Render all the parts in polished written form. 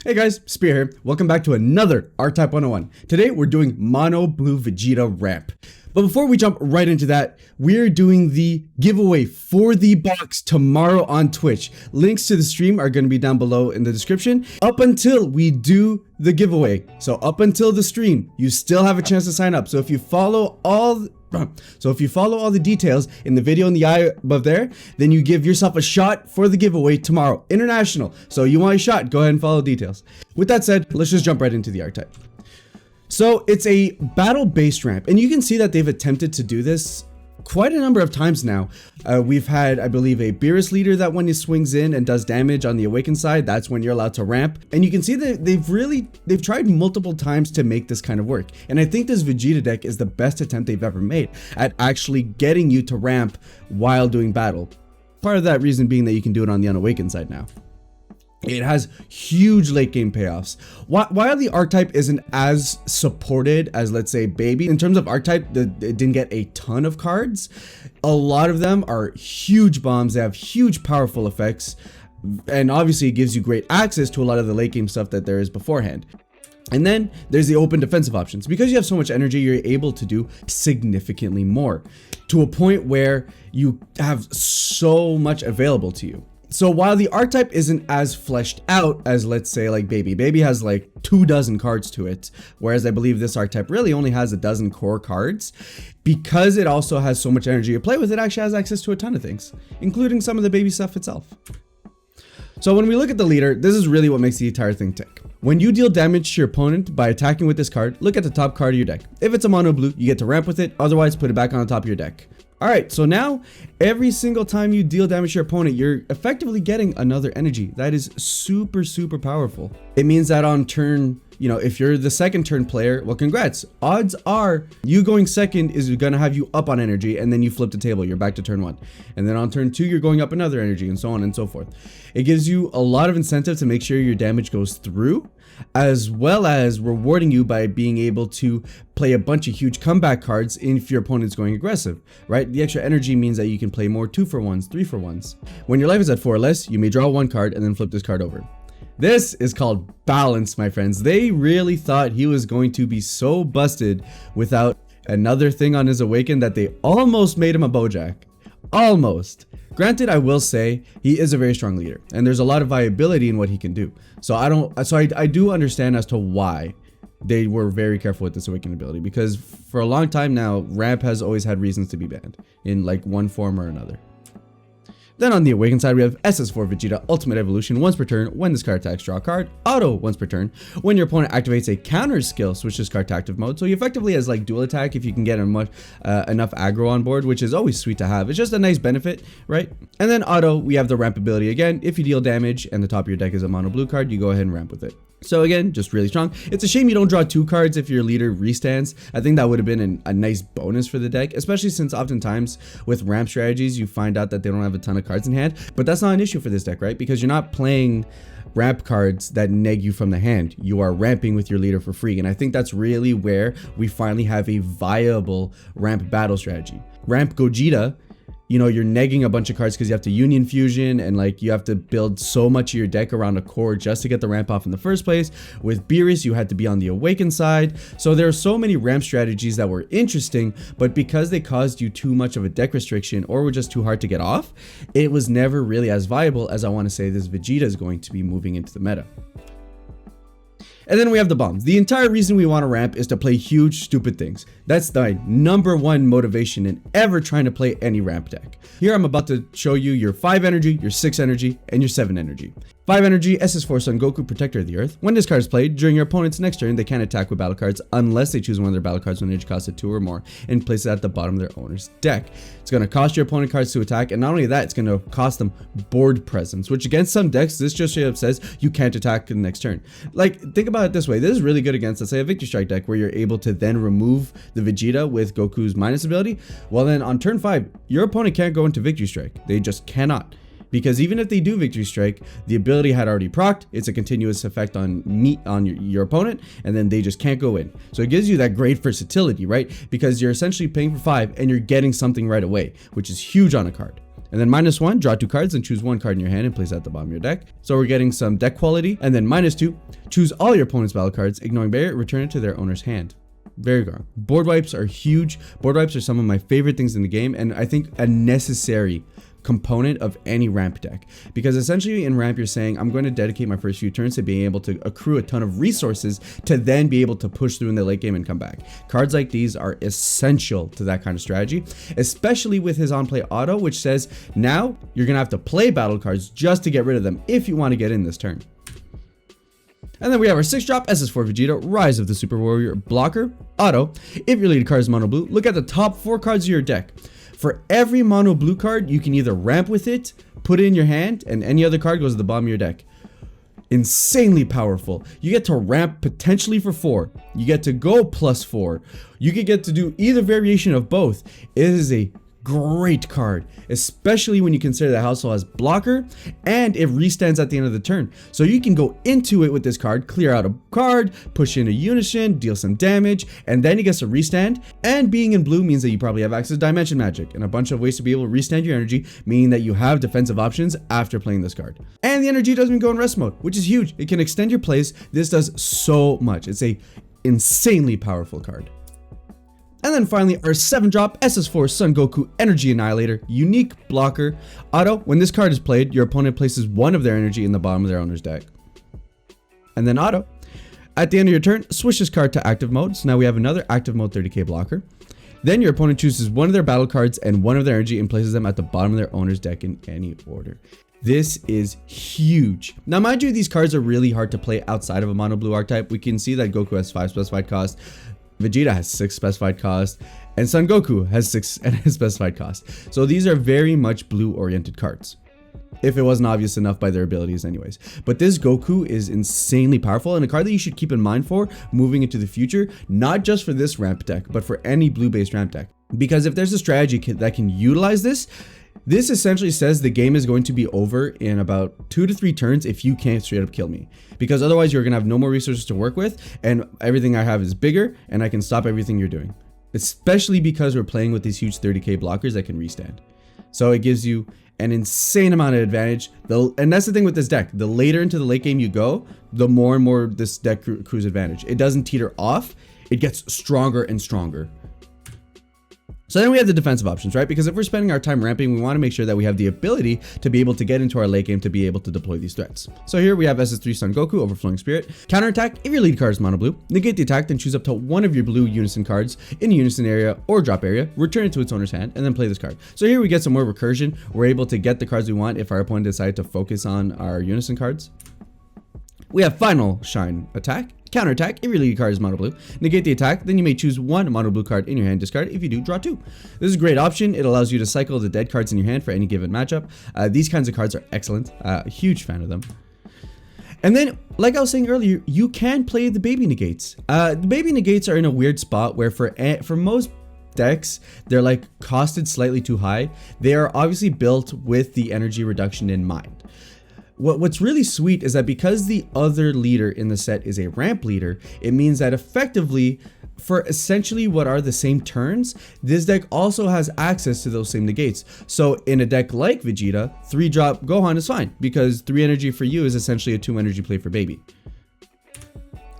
Hey guys, Spear here. Welcome back to another Archetype 101. Today we're doing Mono Blue Vegeta ramp. But before we jump right into that, we're doing the giveaway for the box tomorrow on Twitch. Links to the stream are going to be down below in the description up until we do the giveaway. So up until the stream, you still have a chance to sign up. So if you follow all the details in the video in the eye above there, then you give yourself a shot for the giveaway tomorrow. International. So you want a shot, go ahead and follow details. With that said, let's just jump right into the archetype. So it's a battle-based ramp, and you can see that they've attempted to do this quite a number of times now. We've had, I believe, a Beerus leader that when he swings in and does damage on the awakened side, that's when you're allowed to ramp. And you can see that they've tried multiple times to make this kind of work. And I think this Vegeta deck is the best attempt they've ever made at actually getting you to ramp while doing battle. Part of that reason being that you can do it on the unawakened side now. It has huge late game payoffs. While the archetype isn't as supported as, let's say, Baby, in terms of archetype, it didn't get a ton of cards. A lot of them are huge bombs. They have huge powerful effects. And obviously it gives you great access to a lot of the late game stuff that there is beforehand. And then there's the open defensive options. Because you have so much energy, you're able to do significantly more to a point where you have so much available to you. So while the archetype isn't as fleshed out as, let's say, like Baby. Baby has like 24 cards to it, whereas I believe this archetype really only has 12 core cards. Because it also has so much energy to play with, it actually has access to a ton of things, including some of the Baby stuff itself. So when we look at the leader, this is really what makes the entire thing tick. When you deal damage to your opponent by attacking with this card, look at the top card of your deck. If it's a mono blue, you get to ramp with it, otherwise put it back on the top of your deck. Alright, so now every single time you deal damage to your opponent, you're effectively getting another energy. That is super powerful. It means that on turn, if you're the second turn player, well, congrats. Odds are you going second is gonna have you up on energy, and then you flip the table, you're back to turn 1. And then on turn 2, you're going up another energy, and so on and so forth. It gives you a lot of incentive to make sure your damage goes through, as well as rewarding you by being able to play a bunch of huge comeback cards if your opponent's going aggressive, right? The extra energy means that you can play more 2-for-1s, 3-for-1s. When your life is at 4 or less, you may draw one card and then flip this card over. This is called balance, my friends. They really thought he was going to be so busted without another thing on his awaken that they almost made him a Bojack. Almost. Granted, I will say he is a very strong leader, and there's a lot of viability in what he can do. So I do understand as to why they were very careful with this awakening ability, because for a long time now, ramp has always had reasons to be banned in like one form or another. Then on the awakened side, we have SS4 Vegeta Ultimate Evolution once per turn. When this card attacks, draw a card. Auto once per turn. When your opponent activates a counter skill, switch this card to active mode. So he effectively has like dual attack if you can get enough aggro on board, which is always sweet to have. It's just a nice benefit, right? And then auto, we have the ramp ability again. If you deal damage and the top of your deck is a mono blue card, you go ahead and ramp with it. So again, just really strong. It's a shame you don't draw 2 cards if your leader restands. I think that would have been a nice bonus for the deck, especially since oftentimes with ramp strategies, you find out that they don't have a ton of cards in hand. But that's not an issue for this deck, right? Because you're not playing ramp cards that neg you from the hand. You are ramping with your leader for free. And I think that's really where we finally have a viable ramp battle strategy. Ramp Gogeta, you're negging a bunch of cards because you have to Union Fusion and like you have to build so much of your deck around a core just to get the ramp off in the first place. With Beerus, you had to be on the awakened side. So there are so many ramp strategies that were interesting, but because they caused you too much of a deck restriction or were just too hard to get off, it was never really as viable as I want to say this Vegeta is going to be moving into the meta. And then we have the bombs. The entire reason we want to ramp is to play huge, stupid things. That's the #1 motivation in ever trying to play any ramp deck. Here I'm about to show you your 5 energy, your 6 energy, and your 7 energy. 5 energy, SS4 Son Goku, Protector of the Earth. When this card is played, during your opponent's next turn, they can't attack with battle cards unless they choose one of their battle cards with an energy cost of 2 or more and place it at the bottom of their owner's deck. It's going to cost your opponent cards to attack, and not only that, it's going to cost them board presence, which against some decks, this just straight up says you can't attack in the next turn. Like, think about it this way. This is really good against, let's say, a Victory Strike deck where you're able to then remove the Vegeta with Goku's minus ability. Well, then on turn 5, your opponent can't go into Victory Strike. They just cannot. Because even if they do Victory Strike, the ability had already procced. It's a continuous effect on your opponent, and then they just can't go in. So it gives you that great versatility, right? Because you're essentially paying for 5 and you're getting something right away, which is huge on a card. And then -1, draw 2 cards and choose 1 card in your hand and place it at the bottom of your deck. So we're getting some deck quality. And then -2, choose all your opponent's battle cards, ignoring barrier, return it to their owner's hand. Very good. Board wipes are huge. Board wipes are some of my favorite things in the game, and I think a necessary component of any ramp deck, because essentially in ramp you're saying I'm going to dedicate my first few turns to being able to accrue a ton of resources to then be able to push through in the late game and come back. Cards like these are essential to that kind of strategy, especially with his on play auto, which says now you're gonna have to play battle cards just to get rid of them if you want to get in this turn. And then we have our 6-drop SS4 Vegeta, Rise of the Super Warrior blocker, auto. If your lead card is mono blue, look at the top 4 cards of your deck. For every mono blue card, you can either ramp with it, put it in your hand, and any other card goes to the bottom of your deck. Insanely powerful. You get to ramp potentially for 4. You get to go +4. You could get to do either variation of both. It is a great card, especially when you consider that House has blocker and it restands at the end of the turn. So you can go into it with this card, clear out a card, push in a unison, deal some damage, and then he gets to restand. And being in blue means that you probably have access to dimension magic and a bunch of ways to be able to restand your energy, meaning that you have defensive options after playing this card. And the energy doesn't go in rest mode, which is huge. It can extend your plays. This does so much. It's a insanely powerful card. And then finally, our 7-drop SS4 Son Goku Energy Annihilator, unique blocker, auto. When this card is played, your opponent places 1 of their energy in the bottom of their owner's deck. And then auto. At the end of your turn, switch this card to active mode. So now we have another active mode 30k blocker. Then your opponent chooses 1 of their battle cards and 1 of their energy and places them at the bottom of their owner's deck in any order. This is huge. Now, mind you, these cards are really hard to play outside of a mono blue archetype. We can see that Goku has 5 specified cost. Vegeta has 6 specified cost, and Son Goku has 6 specified cost. So these are very much blue oriented cards, if it wasn't obvious enough by their abilities anyways. But this Goku is insanely powerful and a card that you should keep in mind for moving into the future, not just for this ramp deck, but for any blue based ramp deck. Because if there's a strategy that can utilize this essentially says the game is going to be over in about 2 to 3 turns if you can't straight up kill me. Because otherwise you're going to have no more resources to work with and everything I have is bigger and I can stop everything you're doing. Especially because we're playing with these huge 30k blockers that can restand. So it gives you an insane amount of advantage. And that's the thing with this deck. The later into the late game you go, the more and more this deck accrues advantage. It doesn't teeter off. It gets stronger and stronger. So then we have the defensive options, right? Because if we're spending our time ramping, we want to make sure that we have the ability to be able to get into our late game to be able to deploy these threats. So here we have SS3 Son Goku, Overflowing Spirit. Counterattack, if your lead card is mono blue, negate the attack, then choose up to 1 of your blue unison cards in a unison area or drop area, return it to its owner's hand, and then play this card. So here we get some more recursion. We're able to get the cards we want if our opponent decided to focus on our unison cards. We have Final Shine Attack. Counterattack, if your lead card is mono blue, negate the attack, then you may choose 1 mono blue card in your hand, discard. If you do, draw 2. This is a great option. It allows you to cycle the dead cards in your hand for any given matchup. These kinds of cards are excellent. Huge fan of them. And then, like I was saying earlier, you can play the baby negates. The baby negates are in a weird spot where for most decks, they're like costed slightly too high. They are obviously built with the energy reduction in mind. What's really sweet is that because the other leader in the set is a ramp leader, it means that effectively, for essentially what are the same turns, this deck also has access to those same negates. So in a deck like Vegeta, 3-drop Gohan is fine because 3 energy for you is essentially a 2 energy play for baby.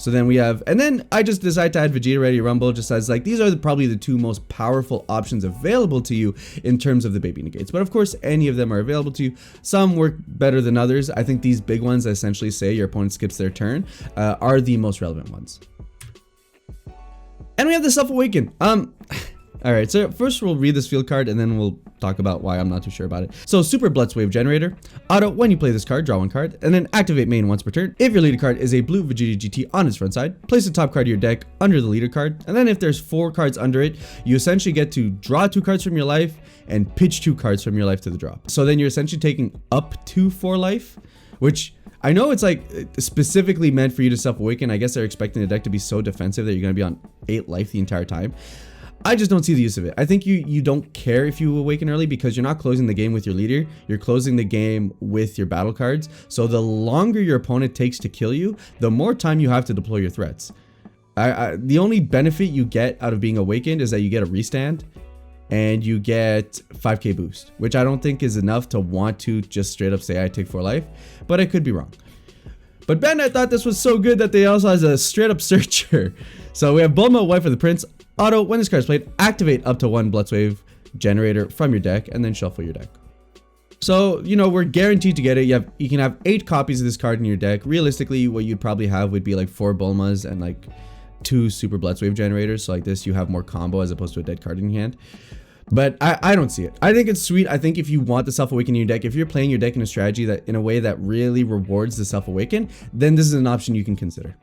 So then we have, and then I just decided to add Vegeta Ready Rumble just as like, these are probably the 2 most powerful options available to you in terms of the baby negates. But of course, any of them are available to you. Some work better than others. I think these big ones that essentially say your opponent skips their turn are the most relevant ones. And we have the Self-Awaken. All right, so first we'll read this field card and then we'll talk about why I'm not too sure about it. So Super Blitz Wave Generator. Auto, when you play this card, draw 1 card, and then activate main once per turn. If your leader card is a blue Vegeta GT on its front side, place the top card of your deck under the leader card, and then if there's 4 cards under it, you essentially get to draw 2 cards from your life and pitch 2 cards from your life to the drop. So then you're essentially taking up to 4 life, which I know it's like specifically meant for you to self-awaken. I guess they're expecting the deck to be so defensive that you're going to be on 8 life the entire time. I just don't see the use of it. I think you don't care if you awaken early because you're not closing the game with your leader. You're closing the game with your battle cards. So the longer your opponent takes to kill you, the more time you have to deploy your threats. The only benefit you get out of being awakened is that you get a restand. and you get 5k boost, which I don't think is enough to want to just straight up say I take 4 life, but I could be wrong. But Bandai thought this was so good that they also has a straight up searcher. So we have Bulma, Wife of the Prince. Auto, when this card is played, activate up to 1 Bloodwave generator from your deck and then shuffle your deck. So, you know, we're guaranteed to get it. You can have 8 copies of this card in your deck. Realistically, what you'd probably have would be like 4 Bulmas and like 2 Super Bloodwave generators. So like this, you have more combo as opposed to a dead card in your hand. But I don't see it. I think it's sweet. I think if you want the Self-Awaken in your deck, if you're playing your deck in a strategy that in a way that really rewards the Self-Awaken, then this is an option you can consider.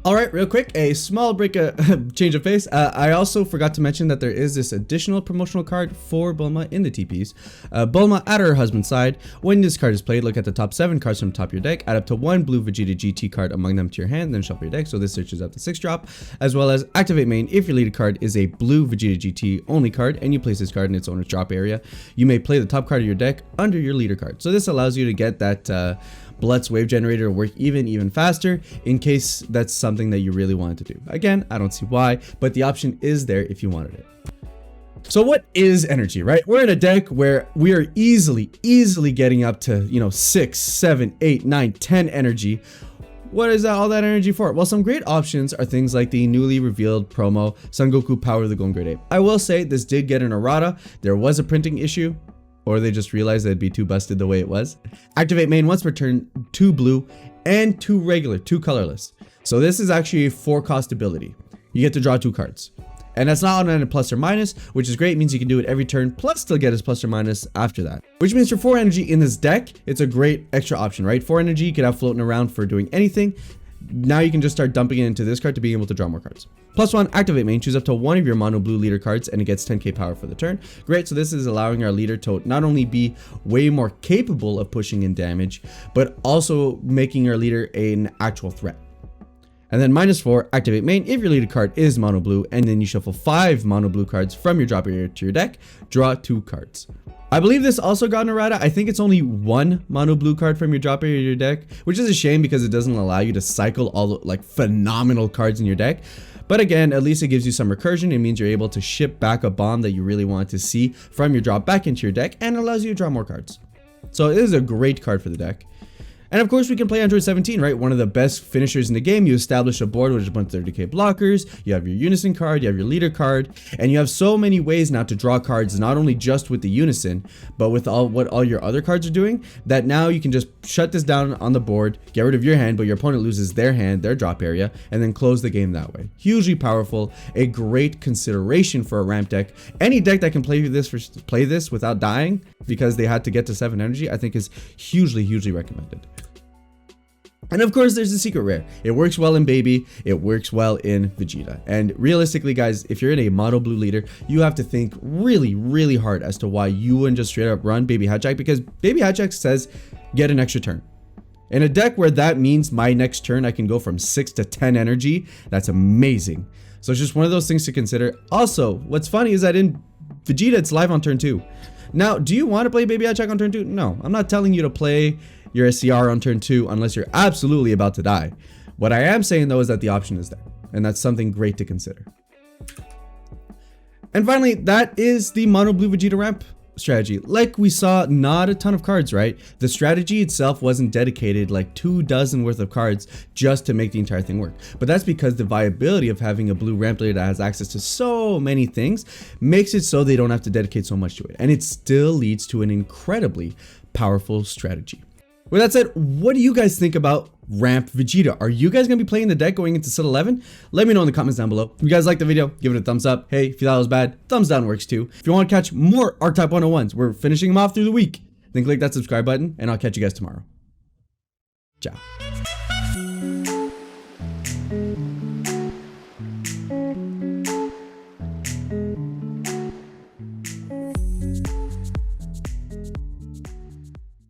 All right, real quick, a small change of pace. I also forgot to mention that there is this additional promotional card for Bulma in the TPs. Bulma at her husband's side. When this card is played, look at the top 7 cards from the top of your deck. Add up to 1 blue Vegeta GT card among them to your hand, then shuffle your deck. So this searches out the 6 drop, as well as activate main. If your leader card is a blue Vegeta GT only card and you place this card in its owner's drop area, you may play the top card of your deck under your leader card. So this allows you to get that Blutz wave generator to work even faster in case that's something that you really wanted to do. Again, I don't see why, but the option is there if you wanted it. So what is energy, right? We're in a deck where we are easily getting up to, you know, 6, 7, 8, 9, 10 energy. What is all that energy for? Well, some great options are things like the newly revealed promo Son Goku Power of the Golden Great Ape. I will say this did get an errata. There was a printing issue, or they just realized it'd be too busted the way it was. Activate main once per turn, 2 blue and 2 regular, 2 colorless. So this is actually a 4-cost ability. You get to draw 2 cards. And that's not on a plus or minus, which is great. It means you can do it every turn, plus still get his plus or minus after that. Which means for 4 energy in this deck, it's a great extra option, right? 4 energy you could have floating around for doing anything. Now you can just start dumping it into this card to be able to draw more cards. Plus 1, activate main, choose up to 1 of your mono blue leader cards and it gets 10k power for the turn. Great, so this is allowing our leader to not only be way more capable of pushing in damage, but also making our leader an actual threat. And then -4, activate main if your leader card is mono blue, and then you shuffle 5 mono blue cards from your drop area to your deck, draw 2 cards. I believe this also got an errata. I think it's only 1 mono blue card from your drop area to your deck, which is a shame because it doesn't allow you to cycle all the like phenomenal cards in your deck. But again, at least it gives you some recursion. It means you're able to ship back a bomb that you really want to see from your drop back into your deck and allows you to draw more cards. So it is a great card for the deck. And of course we can play Android 17, right? One of the best finishers in the game. You establish a board with a bunch of 30k blockers, you have your Unison card, you have your leader card, and you have so many ways now to draw cards, not only just with the Unison, but with all your other cards are doing, that now you can just shut this down on the board, get rid of your hand, but your opponent loses their hand, their drop area, and then close the game that way. Hugely powerful, a great consideration for a ramp deck. Any deck that can play this without dying because they had to get to 7 energy, I think is hugely recommended. And of course, there's the secret rare. It works well in Baby, it works well in Vegeta. And realistically, guys, if you're in a mono blue leader, you have to think really hard as to why you wouldn't just straight up run Baby Hatchback, because Baby Hatchback says get an extra turn. In a deck where that means my next turn I can go from 6 to 10 energy, that's amazing. So it's just one of those things to consider. Also, what's funny is that in Vegeta, it's live on turn 2. Now, do you want to play Baby Hatchback on turn 2? No, I'm not telling you to play your SCR on turn 2 unless you're absolutely about to die. What I am saying though is that the option is there, and that's something great to consider. And finally, that is the mono blue Vegeta ramp strategy. Like we saw, not a ton of cards, right? The strategy itself wasn't dedicated like 24 worth of cards just to make the entire thing work. But that's because the viability of having a blue ramp leader that has access to so many things makes it so they don't have to dedicate so much to it. And it still leads to an incredibly powerful strategy. With that said, what do you guys think about Ramp Vegeta? Are you guys going to be playing the deck going into set 11? Let me know in the comments down below. If you guys liked the video, give it a thumbs up. Hey, if you thought it was bad, thumbs down works too. If you want to catch more Archetype 101s, we're finishing them off through the week, then click that subscribe button and I'll catch you guys tomorrow. Ciao.